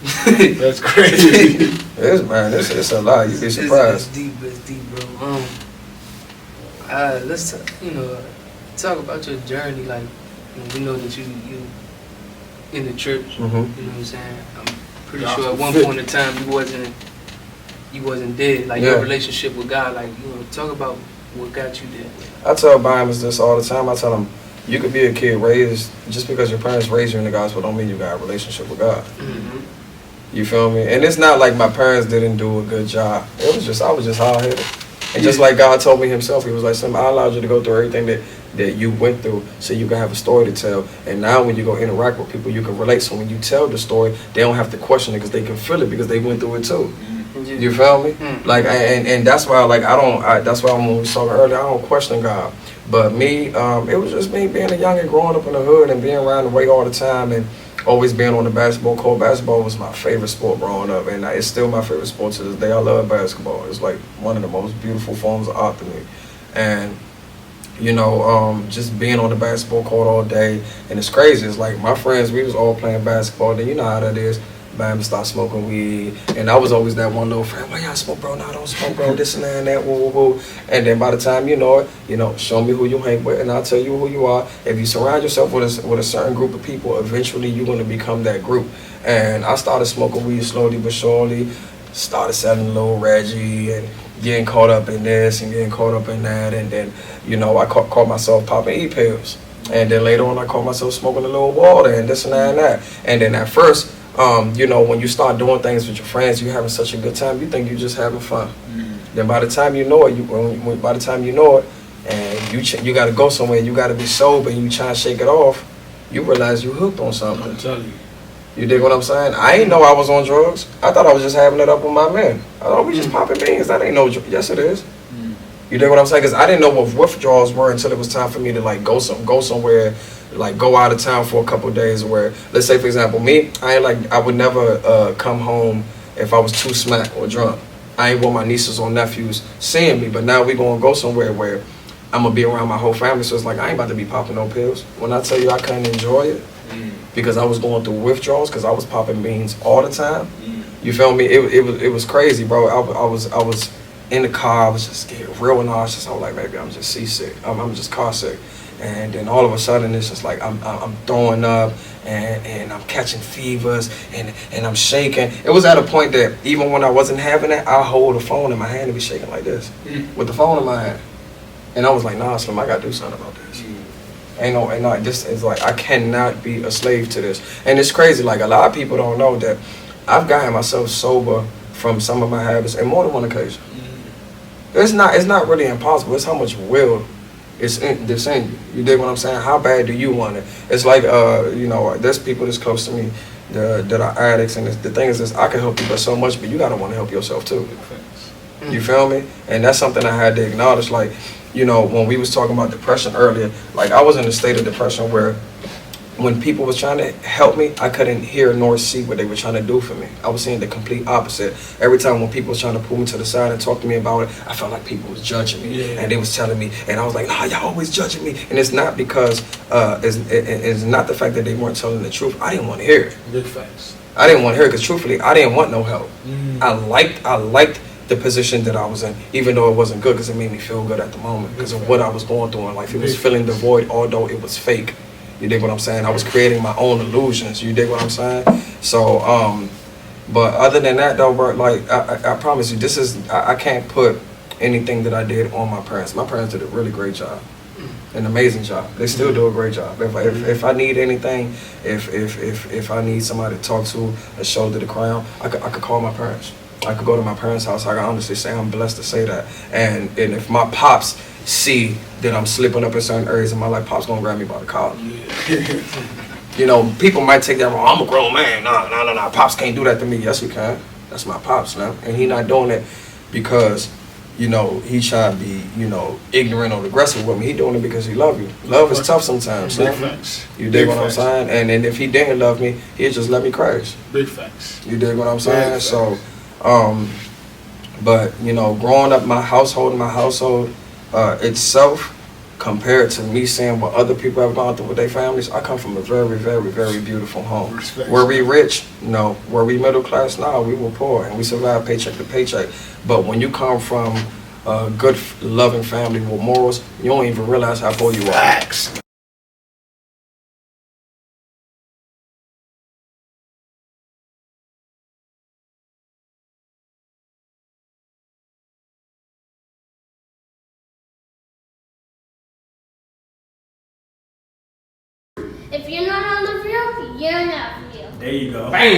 That's crazy. It's a lot. You'd be surprised. It's deep, bro. Let's talk about your journey. Like, we know that you in the church. Mm-hmm. You know what I'm saying? I'm pretty sure at one point in time you wasn't dead. Like your relationship with God. Like, talk about what got you there. I tell Bibles this all the time. I tell them, you could be a kid raised, just because your parents raised you in the gospel don't mean you got a relationship with God. Mm-hmm. You feel me? And it's not like my parents didn't do a good job. I was just hard-headed. And just like God told me himself, he was like, son, I allowed you to go through everything that you went through so you can have a story to tell. And now when you go interact with people, you can relate. So when you tell the story, they don't have to question it because they can feel it because they went through it too. You feel me? Like, and that's why, like, that's why when we was talking earlier, I don't question God. But me, it was just me being a youngin' growing up in the hood and being around the way all the time and always being on the basketball court. Basketball was my favorite sport growing up, and it's still my favorite sport to this day. I love basketball. It's like one of the most beautiful forms of art to me. And, just being on the basketball court all day, and it's crazy. It's like my friends, we was all playing basketball. Then you know how that is. Bam, start smoking weed, and I was always that one little friend. Why y'all smoke, bro? No, don't smoke, bro. This and that, and that, woo, woo, woo. And then by the time you know it, show me who you hang with, and I'll tell you who you are. If you surround yourself with a certain group of people, eventually you're gonna become that group. And I started smoking weed slowly but surely. Started selling little Reggie and getting caught up in this and getting caught up in that, and then I caught myself popping e-pills, and then later on I caught myself smoking a little water and this and that and that. And then at first, when you start doing things with your friends, you're having such a good time, you think you're just having fun. Then by the time you know it, and you got to go somewhere, you got to be sober, and you try to shake it off, you realize you hooked on something. I'm telling you. You dig what I'm saying? I ain't know I was on drugs. I thought I was just having it up with my men. I thought we just popping beans. That ain't no drugs. Yes, it is. You dig what I'm saying? Because I didn't know what withdrawals were until it was time for me to like go somewhere, like go out of town for a couple of days. Where, let's say for example, me, I would never come home if I was too smacked or drunk. I ain't want my nieces or nephews seeing me. But now we gonna go somewhere where I'm gonna be around my whole family. So it's like I ain't about to be popping no pills. When I tell you I couldn't enjoy it because I was going through withdrawals because I was popping beans all the time. You feel me? It was crazy, bro. I was in the car, I was just getting real nauseous. I was like, maybe I'm just seasick. I'm just car sick. And then all of a sudden, it's just like I'm throwing up and I'm catching fevers and I'm shaking. It was at a point that even when I wasn't having it, I hold the phone in my hand and be shaking like this with the phone in my hand. And I was like, nah, Slim, I gotta do something about this. This is like, I cannot be a slave to this. And it's crazy, like a lot of people don't know that I've gotten myself sober from some of my habits on more than one occasion. It's not really impossible. It's how much will it's in you. You dig what I'm saying? How bad do you want it? It's like there's people that's close to me that are addicts, and the thing is this: I can help you, but so much, but you gotta want to help yourself too. You feel me? And that's something I had to acknowledge. Like, when we was talking about depression earlier, like I was in a state of depression where when people was trying to help me, I couldn't hear nor see what they were trying to do for me. I was seeing the complete opposite. Every time when people was trying to pull me to the side and talk to me about it, I felt like people was judging me. And they was telling me, and I was like, nah, y'all always judging me. And it's not because, it's not the fact that they weren't telling the truth. I didn't want to hear it. Big facts. I didn't want to hear it because truthfully, I didn't want no help. I liked the position that I was in, even though it wasn't good because it made me feel good at the moment because of what I was going through in life. It was filling the void, although it was fake. You dig what I'm saying? I was creating my own illusions. You dig what I'm saying? So, but other than that though, bro, like I promise you, I can't put anything that I did on my parents. My parents did a really great job, an amazing job. They still do a great job. If I need anything, if I need somebody to talk to, a shoulder to cry on, I could call my parents. I could go to my parents' house. I can honestly say I'm blessed to say that. And if my pops see that I'm slipping up in certain areas in my life, Pop's gonna grab me by the collar. People might take that wrong. I'm a grown man. No. Pops can't do that to me. Yes, he can. That's my Pops now. And he not doing it because, he trying to be, ignorant or aggressive with me. He doing it because he love you. Love is tough sometimes. Big facts. You dig what I'm saying? And then if he didn't love me, he'd just let me crash. Big facts. You dig what I'm saying? So, but, growing up my household itself, compared to me seeing what other people have gone through with their families, I come from a very, very, very beautiful home. Respect. Were we rich? No. Were we middle class? No, we were poor, and we survived paycheck to paycheck. But when you come from a good, loving family with morals, you don't even realize how poor you are. Facts. If you're not on the field, you're not real. There you go. Bang.